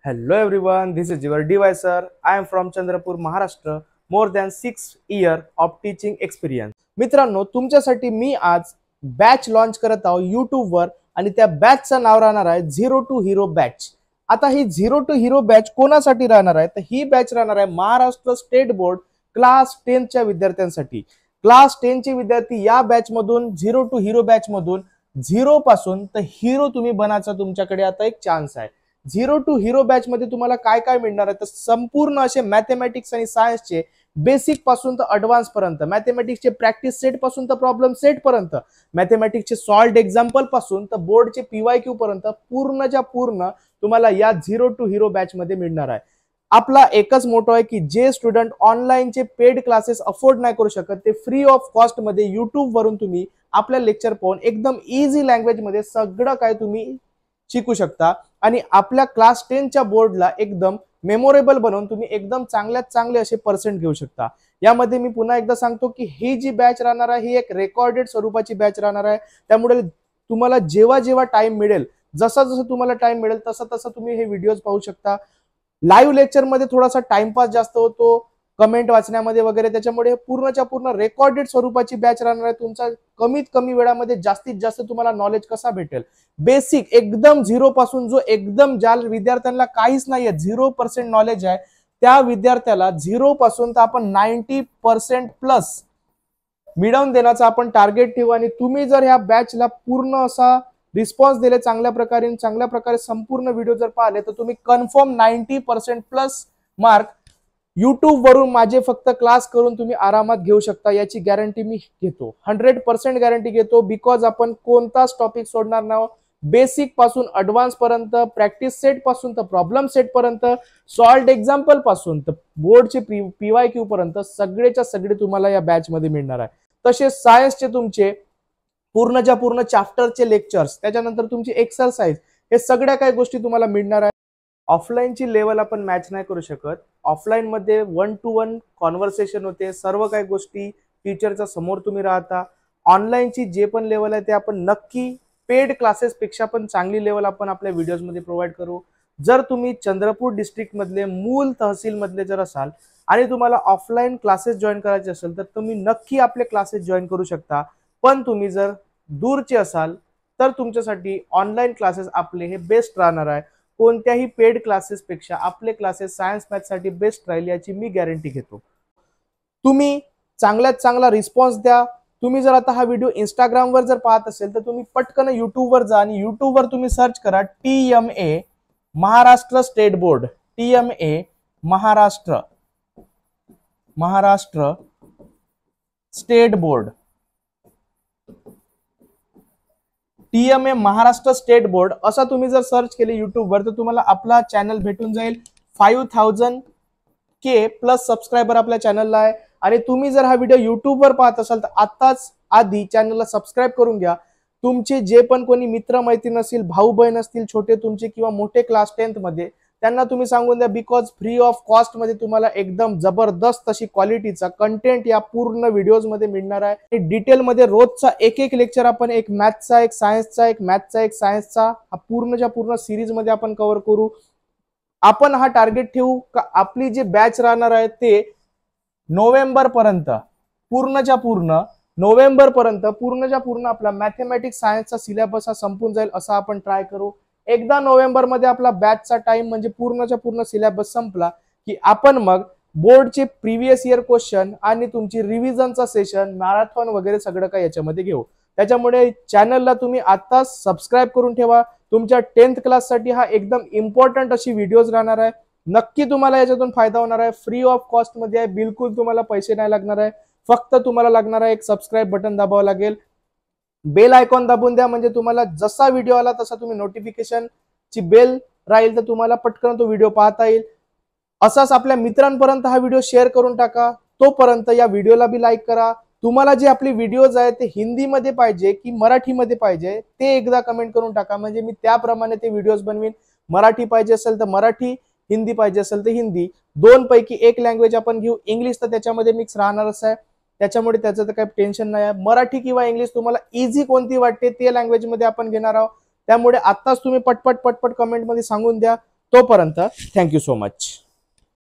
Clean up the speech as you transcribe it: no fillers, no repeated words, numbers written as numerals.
Hello everyone, this is your DY sir. I am from Chandrapur, Maharashtra. More than 6 years of teaching experience. मित्रांनो, तुमच्यासाठी मी आज batch launch करत आहोत YouTube वर आणि त्या बॅचचं नाव राहणार आहे झिरो टू हिरो बॅच. आता ही झिरो टू हिरो बॅच कोणासाठी राहणार आहे? तर ही बॅच राहणार आहे महाराष्ट्र स्टेट बोर्ड क्लास 10 च्या विद्यार्थ्यांसाठी. क्लास 10 चे विद्यार्थी या बॅच मधून झिरो टू हिरो बॅच मधून झिरो पासून तर हिरो तुम्ही बनायचा तुमच्याकडे आता एक चान्स आहे. झिरो टू हिरो बॅच मध्ये तुम्हाला काय काय मिळणार आहे तर संपूर्ण असे मॅथमॅटिक्स आणि सायन्सचे बेसिक पासून तर ॲडव्हान्स पर्यंत, मॅथमॅटिक्सचे प्रॅक्टिस सेट पासून तर प्रॉब्लेम सेट पर्यंत, मॅथमॅटिक्सचे सॉल्व्ड एक्झाम्पल पासून तर बोर्डचे PYQ पर्यंत पूर्णच्या पूर्ण तुम्हाला या झिरो टू हिरो बॅच मध्ये मिळणार आहे. आपला एकच मोटो आहे की जे स्टुडंट ऑनलाईनचे पेड क्लासेस अफोर्ड नाही करू शकत ते फ्री ऑफ कॉस्ट मध्ये YouTube वरून तुम्ही आपल्या लेक्चर पाहून एकदम इझी लँग्वेज मध्ये सगळं काय तुम्ही शिकू शकता आणि आपल्या क्लास 10 च्या बोर्डला एकदम मेमोरेबल बनवून तुम्ही एकदम चांगल्यात चांगले असे पर्सेंट घेऊ शकता. यामध्ये मी पुन्हा एकदा सांगतो की ही जी बॅच राहणार आहे ही एक रेकॉर्डेड स्वरूपाची बॅच राहणार आहे. त्यामुळे तुम्हाला जेव्हा जेव्हा टाइम मिळेल, जसं तुम्हाला टाइम मिळेल तसं तुम्ही हे व्हिडिओज पाहू शकता. लाईव्ह लेक्चर मध्ये थोडासा टाइमपास जास्त होतो कमेंट वाचण्यामध्ये वगैरे, त्याच्यामुळे पूर्णच्या पूर्ण रेकॉर्डेड स्वरूपाची बॅच राहणार आहे. तुमचा कमीत कमी वेळामध्ये जास्तीत जास्त तुम्हाला नॉलेज कसा भेटेल, बेसिक एकदम झिरो पासून, जो एकदम ज्या विद्यार्थ्यांना काहीच नाहीये 0% नॉलेज आहे त्या विद्यार्थ्याला झिरो पासून तर आपण 90% प्लस मिळवून देण्याचा आपण टार्गेट ठेवू. आणि तुम्ही जर ह्या बॅचला पूर्ण असा रिस्पॉन्स दिले चांगल्या प्रकारे संपूर्ण व्हिडिओ जर पाहिले तर तुम्ही कन्फर्म 90% प्लस मार्क YouTube वरून माझे फक्त क्लास करून तुम्ही आरामात घेऊ शकता. याची गॅरंटी मी घेतो, 100% गॅरंटी घेतो. बिकॉज आपण कोणताच टॉपिक सोडणार नाही. बेसिक पासून ॲडव्हान्स पर्यंत, प्रॅक्टिस सेट पासून तर प्रॉब्लेम सेट पर्यंत, सॉल्व्ड एक्झाम्पल पासून तर बोर्डचे PYQ पर्यंत सगळेच्या सगळे तुम्हाला या बॅच मध्ये मिळणार आहे. तसेच सायन्सचे तुमचे पूर्णच्या पूर्ण चॅप्टरचे लेक्चर्स, त्याच्यानंतर तुमची एक्सरसाइज, हे सगळ्या काही गोष्टी तुम्हाला मिळणार आहे. ऑफलाईनची लेवल आपण मॅच नाही करू शकत. ऑफलाईन मध्ये 1 to 1 कॉन्व्हर्सेशन होते, सर्व काही गोष्टी टीचरच्या समोर तुम्ही राहता. ऑनलाईनची जे पण लेवल आहे ते आपण नक्की पेड क्लासेस पेक्षा पण चांगली लेवल आपण आपल्या व्हिडिओज मध्ये प्रोव्हाइड करू. जर तुम्ही चंद्रपूर डिस्ट्रिक्ट मधले मूल तहसील मधले जर असाल आणि तुम्हाला ऑफलाईन क्लासेस जॉईन करायचे असेल तर तुम्ही नक्की आपले क्लासेस जॉईन करू शकता. पण तुम्ही जर दूरचे असाल तर तुमच्यासाठी ऑनलाईन क्लासेस आपले हे बेस्ट राहणार आहे. कोणत्याही पेड क्लासेस पेक्षा आपले क्लासेस सायन्स मॅथ साठी बेस्ट राहील याची मी गॅरंटी घेतो. तुम्ही चांगल्यात चांगला रिस्पॉन्स द्या. तुम्ही जर आता हा व्हिडिओ इंस्टाग्राम वर जर पाहत असेल तर तुम्ही पटकन YouTube वर जा आणि YouTube वर तुम्ही सर्च करा TMA Maharashtra state board, TMA Maharashtra state board, TMA Maharashtra state board असा तुम्ही जर सर्च केले YouTube वर तर तुम्हाला आपला चॅनल भेटून जाईल. 5000K प्लस सबस्क्रायबर आपल्या चॅनलला आहे. आणि तुम्ही जर हा व्हिडिओ YouTube वर पाहत असाल तर आताच आधी चॅनलला सबस्क्राईब करून घ्या. तुमचे जे पण कोणी मित्र मैत्रीण असतील, भाऊ बहीण असतील, छोटे तुमचे किंवा मोठे क्लास 10th मध्ये, त्यांना तुम्ही सांगून द्या. बिकॉज फ्री ऑफ कॉस्ट मध्ये तुम्हाला एकदम जबरदस्त अशी क्वालिटीचा कंटेंट या पूर्ण व्हिडिओज मध्ये मिळणार आहे. डिटेल मध्ये रोजचा एक लेक्चर आपण, एक मॅथचा, एक सायन्सचा, एक मॅथचा, एक सायन्सचा, हा पूर्णच्या पूर्ण सिरीज मध्ये आपण कव्हर करू. आपण हा टार्गेट ठेवू का आपली जी बॅच राहणार आहे ते नोव्हेंबर पर्यंत, पूर्णच्या पूर्ण आपला मॅथमॅटिक्स सायन्सचा सिलेबस हा संपून जाईल असा आपण ट्राय करू. एकदा नोव्हेंबर मध्ये आपला बॅचचा टाइम म्हणजे पूर्णच्या पूर्ण सिलेबस संपला की आपण मग बोर्डचे प्रिव्हियस इयर क्वेश्चन आणि तुमची रिव्हिजनचा सेशन, मॅरेथॉन वगैरे सगळं काही याच्यामध्ये घेऊ. त्याच्यामुळे चॅनलला तुम्ही आताच सबस्क्राईब करून ठेवा. तुमच्या 10th क्लास साठी हा एकदम इम्पॉर्टंट अशी व्हिडिओज राहणार आहे. नक्की तुम्हाला याच्यातून फायदा होणार आहे. फ्री ऑफ कॉस्ट मध्ये आहे, बिलकुल तुम्हाला पैसे नाही लागणार आहे. फक्त तुम्हाला लागणार आहे एक सबस्क्राईब बटन दाबावं लागेल, बेल आयकॉन दाबून द्या म्हणजे तुम्हाला जसा व्हिडिओ आला तसा तुम्ही नोटिफिकेशन ची बेल राहील तर तुम्हाला पटकन तो व्हिडिओ पाहता येईल. असाच आपल्या मित्रांपर्यंत हा व्हिडिओ शेअर करून टाका. तोपर्यंत या व्हिडिओला बी लाईक करा. तुम्हाला जे आपली व्हिडिओज आहे ते हिंदीमध्ये पाहिजे की मराठीमध्ये पाहिजे ते एकदा कमेंट करून टाका म्हणजे मी त्याप्रमाणे ते व्हिडिओज बनवीन. मराठी पाहिजे असेल तर मराठी, हिंदी पाहिजे असेल तर हिंदी, दोन पैकी एक लँग्वेज आपण घेऊ. इंग्लिश तर त्याच्यामध्ये मिक्स राहणारच आहे, त्याच्यामुळे त्याचं तर काही टेन्शन नाही आहे. मराठी किंवा इंग्लिश तुम्हाला इझी कोणती वाटते ते लँग्वेज मध्ये आपण घेणार आहोत. त्यामुळे आताच तुम्ही पटपट कमेंट मध्ये सांगून द्या तोपर्यंत थँक्यू सो मच.